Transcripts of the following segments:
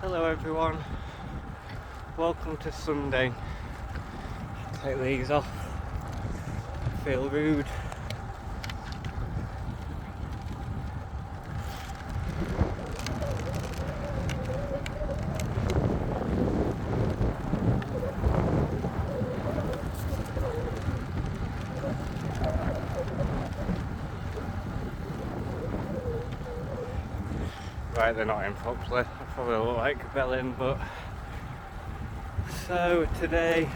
Hello everyone, welcome to Sunday. Take these off, I feel rude. Right, they're not in properly, I probably look like belling, but so today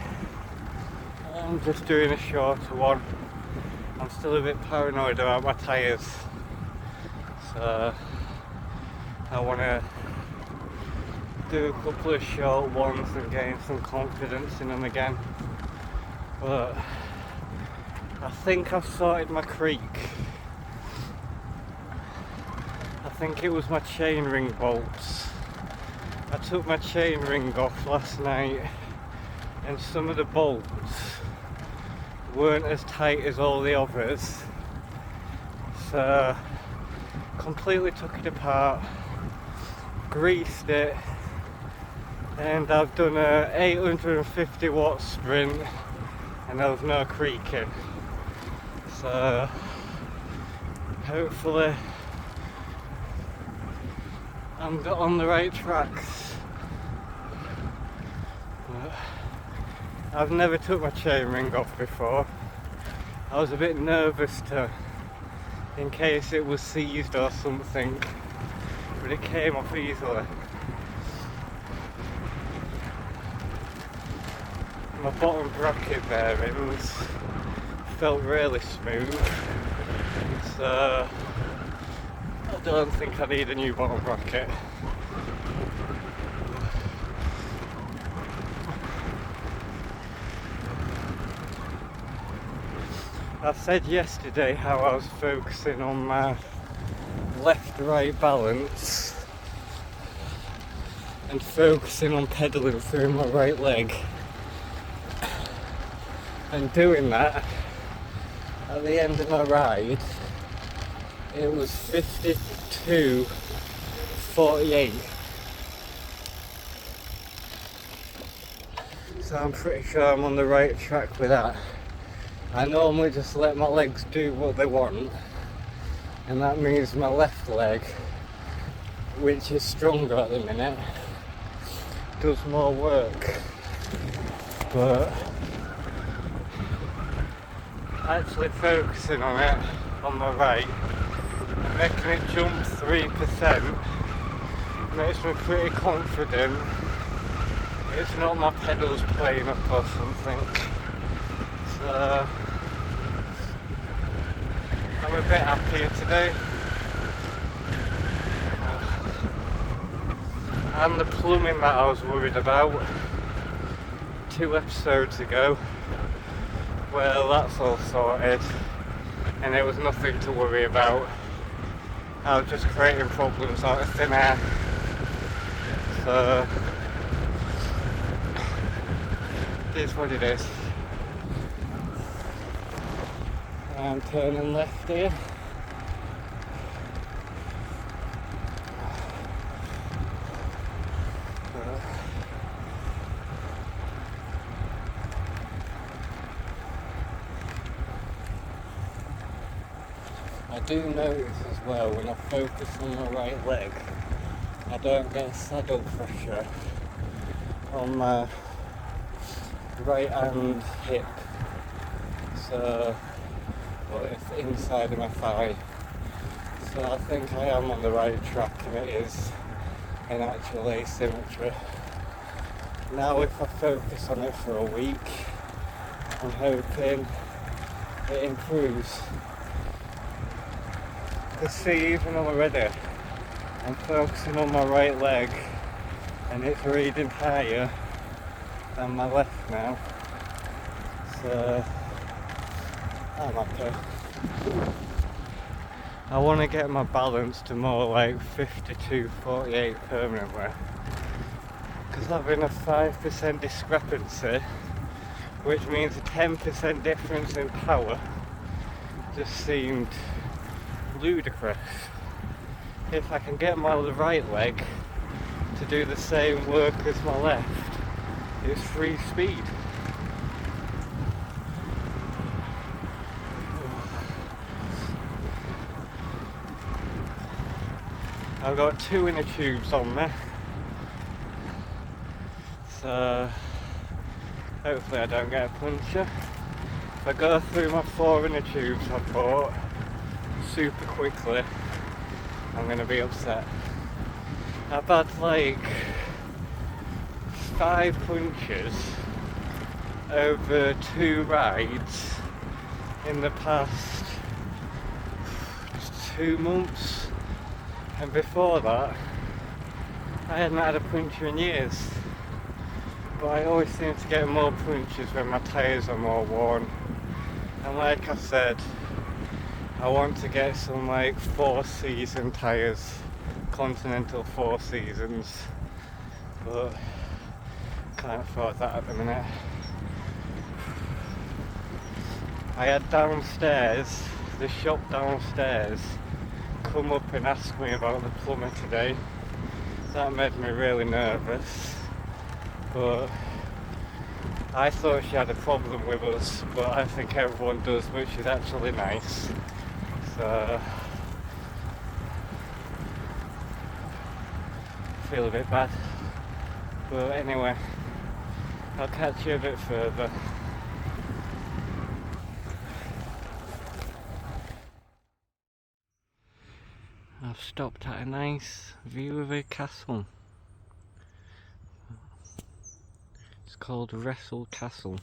I'm just doing a shorter one. I'm still a bit paranoid about my tyres, so I want to do a couple of short ones and gain some confidence in them again. But I think I've sorted my creak. I think it was my chainring bolts. I took my chainring off last night and some of the bolts weren't as tight as all the others, so completely took it apart, greased it, and I've done a 850 watt sprint and there was no creaking, so hopefully I'm on the right tracks. I've never took my chainring off before. I was a bit nervous in case it was seized or something, but it came off easily. My bottom bracket bearings felt really smooth, so I don't think I need a new bottom bracket. I said yesterday how I was focusing on my left-right balance and focusing on pedalling through my right leg. And doing that, at the end of my ride, it was 52.48. So I'm pretty sure I'm on the right track with that. I normally just let my legs do what they want, and that means my left leg, which is stronger at the minute, does more work. But actually focusing on it on the right, making it jump 3% makes me pretty confident it's not my pedals playing up or something. So I'm a bit happier today. And the plumbing that I was worried about 2 episodes ago, well, that's all sorted and it was nothing to worry about. I was just creating problems out of thin air. So it is what it is. I'm turning left here. I do notice as well when I focus on my right leg, I don't get saddle pressure on my right hand hip. So but it's inside of my thigh, so I think I am on the right track and it is in actual asymmetry. Now if I focus on it for a week, I'm hoping it improves. You see, even already I'm focusing on my right leg and it's reading higher than my left now, so I'm happy. I want to get my balance to more like 52.48 permanently, because having a 5% discrepancy, which means a 10% difference in power, just seemed ludicrous. If I can get my right leg to do the same work as my left, it's free speed. I've got 2 inner tubes on me, so hopefully I don't get a puncture. If I go through my 4 inner tubes I've bought super quickly, I'm going to be upset. I've had like 5 punctures over 2 rides in the past 2 months, and before that I hadn't had a puncture in years. But I always seem to get more punctures when my tyres are more worn. And like I said, I want to get some like 4-season tyres, Continental 4 seasons, but can't afford that at the minute. I had downstairs, the shop downstairs, come up and ask me about the plumber today. That made me really nervous, but I thought she had a problem with us, but I think everyone does, but she's actually nice. So I feel a bit bad, but anyway, I'll catch you a bit further. I've stopped at a nice view of a castle. It's called Wrestle Castle,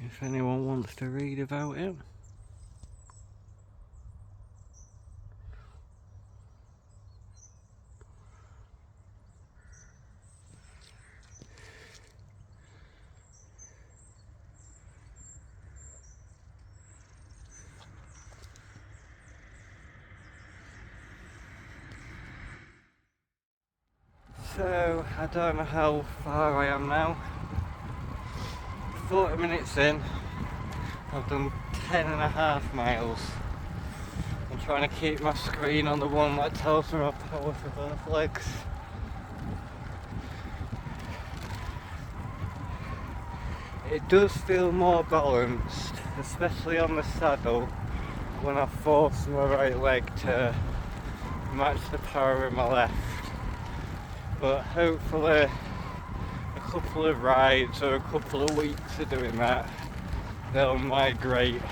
if anyone wants to read about it. So, I don't know how far I am now. 40 minutes in, I've done 10.5 miles. I'm trying to keep my screen on the one that tells me my power for both legs. It does feel more balanced, especially on the saddle, when I force my right leg to match the power in my left. But hopefully a couple of rides or a couple of weeks of doing that, they'll migrate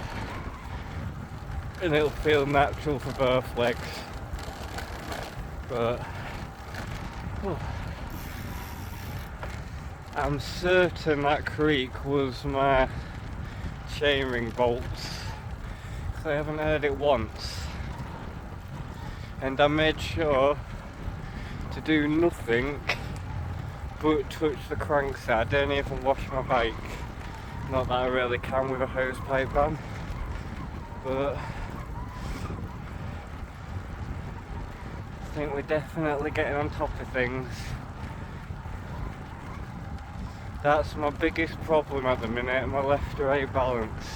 and it'll feel natural for both legs. But I'm certain that creak was my chainring bolts, because I haven't heard it once, and I made sure to do nothing but touch the crankset. I don't even wash my bike, not that I really can with a hose pipe on, but I think we're definitely getting on top of things. That's my biggest problem at the minute, my left-right balance.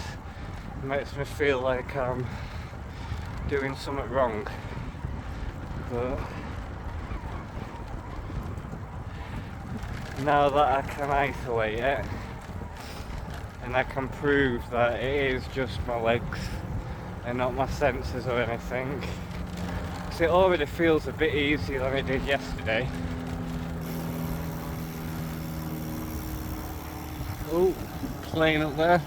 It makes me feel like I'm doing something wrong, but now that I can isolate it and I can prove that it is just my legs and not my sensors or anything, because it already feels a bit easier than it did yesterday. Oh, plane up there.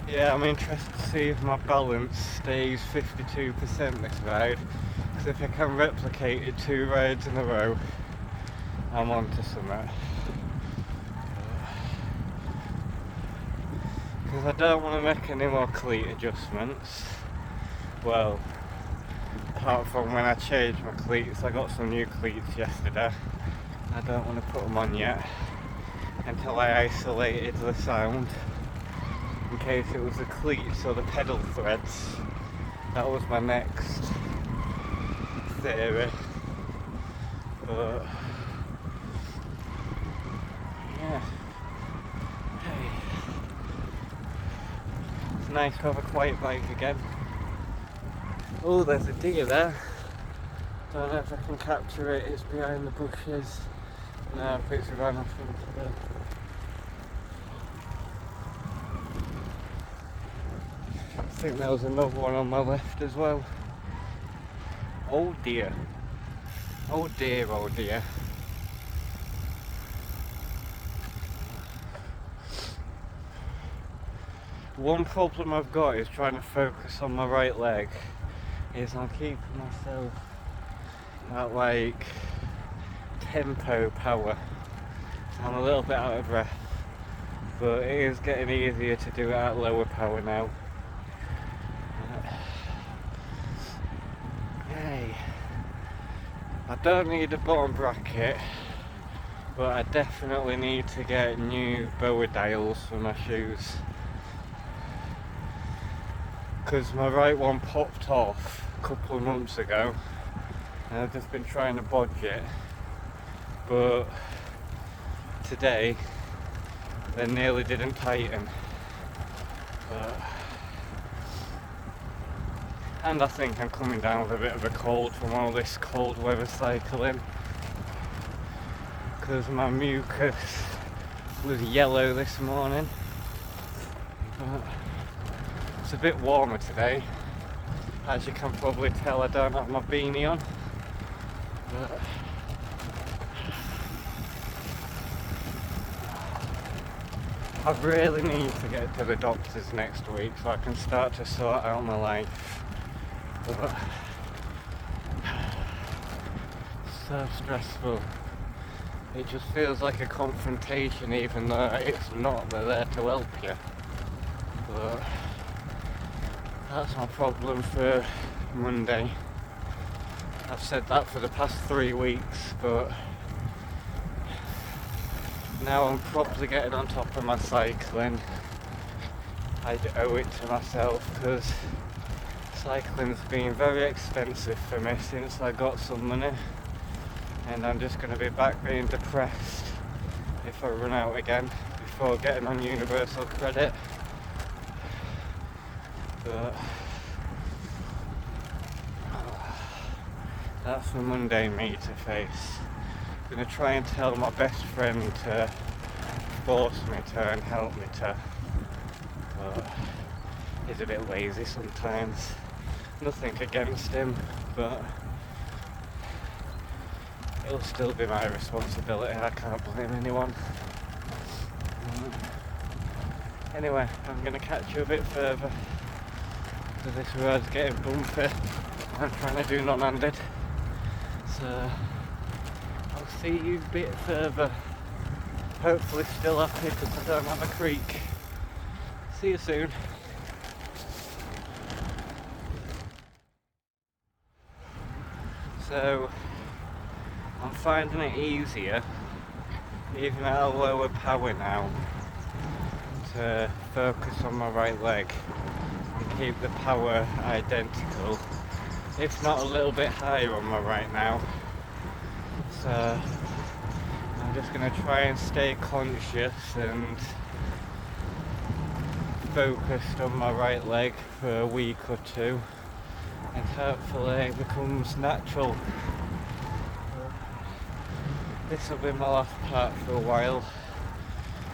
Yeah, I'm interested to see if my balance stays 52% this ride, because if I can replicate it 2 rides in a row, I'm on to something. Because I don't want to make any more cleat adjustments. Well, apart from when I changed my cleats, I got some new cleats yesterday. I don't want to put them on yet until I isolated the sound, in case it was the cleats or the pedal threads. That was my next theory, but yeah. Hey. nice to have a quiet bike again. Oh, there's a deer there. Don't know if I can capture it, it's behind the bushes. No, it's run off into the... I think there was another one on my left as well. Oh dear. Oh dear, oh dear. One problem I've got is trying to focus on my right leg. Is I'm keeping myself at like tempo power. So I'm a little bit out of breath. But it is getting easier to do it at lower power now. Yay. I don't need a bottom bracket, but I definitely need to get new boa dials for my shoes. Because my right one popped off a couple of months ago and I've just been trying to bodge it, but today they nearly didn't tighten. And I think I'm coming down with a bit of a cold from all this cold weather cycling, because my mucus was yellow this morning. But it's a bit warmer today. As you can probably tell, I don't have my beanie on. But I really need to get to the doctors next week so I can start to sort out my life. But so stressful. It just feels like a confrontation, even though it's not. They're there to help you. But that's my problem for Monday. I've said that for the past 3 weeks, but now I'm properly getting on top of my cycling. I owe it to myself, because cycling's been very expensive for me since I got some money, and I'm just going to be back being depressed if I run out again before getting on universal credit. But that's the Monday me to face. I'm going to try and tell my best friend to force me to and help me to, but he's a bit lazy sometimes. Nothing against him, but it'll still be my responsibility. I can't blame anyone. Anyway, I'm going to catch you a bit further, because this road's getting bumpy. I'm trying to do non-handed, so I'll see you a bit further. Hopefully still happy because I don't have a creek. See you soon. So I'm finding it easier, even at a lower power now, to focus on my right leg and keep the power identical, if not a little bit higher on my right now. So I'm just going to try and stay conscious and focused on my right leg for a week or two, and hopefully it becomes natural. This will be my last part for a while,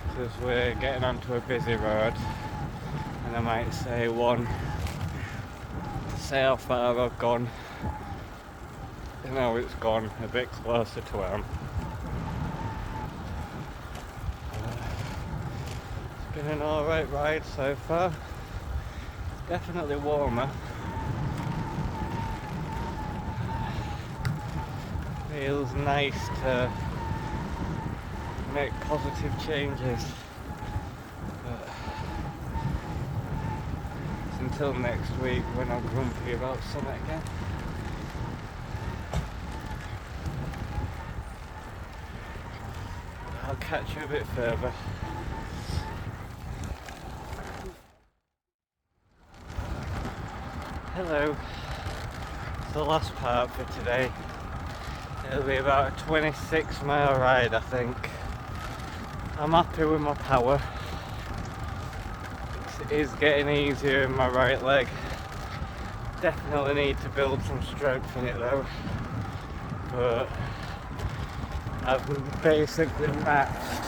because we're getting onto a busy road, and I might say how far I've gone. And now it's gone a bit closer to home. It's been an alright ride so far. Definitely warmer. Feels nice to make positive changes. But it's until next week when I'm grumpy about something again. I'll catch you a bit further. Hello. It's the last part for today. It'll be about a 26-mile ride, I think. I'm happy with my power. is getting easier in my right leg. Definitely need to build some strength in it though. But I've basically matched.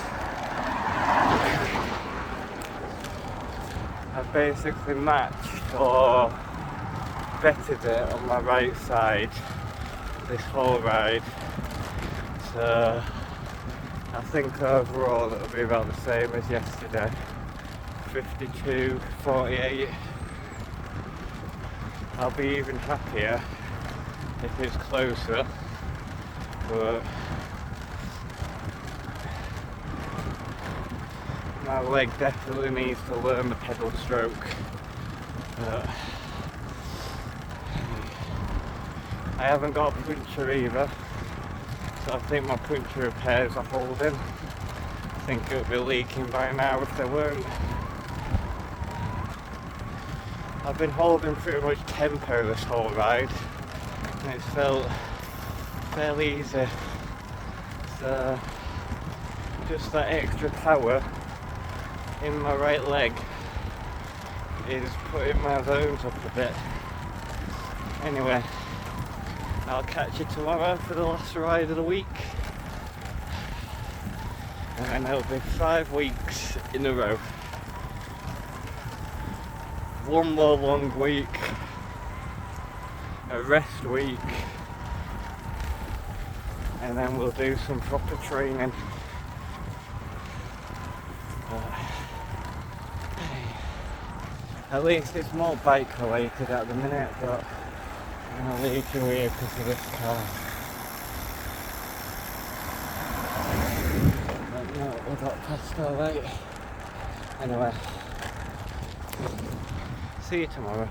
Or bettered it on my right side this whole ride. So I think overall it'll be about the same as yesterday. 52.48. I'll be even happier if it's closer, but my leg definitely needs to learn the pedal stroke. I haven't got a puncture either, so I think my puncture repairs are holding. I think it would be leaking by now if they weren't. I've been holding pretty much tempo this whole ride, and it's felt fairly easy. So just that extra power in my right leg is putting my bones up a bit. Anyway, I'll catch you tomorrow for the last ride of the week, and then it'll be 5 weeks in a row. One more long week, a rest week, and then we'll do some proper training. At least it's more bike related at the minute, but I'm going to leave you here because of this car. But no, we got past alright. Anyway, see you tomorrow.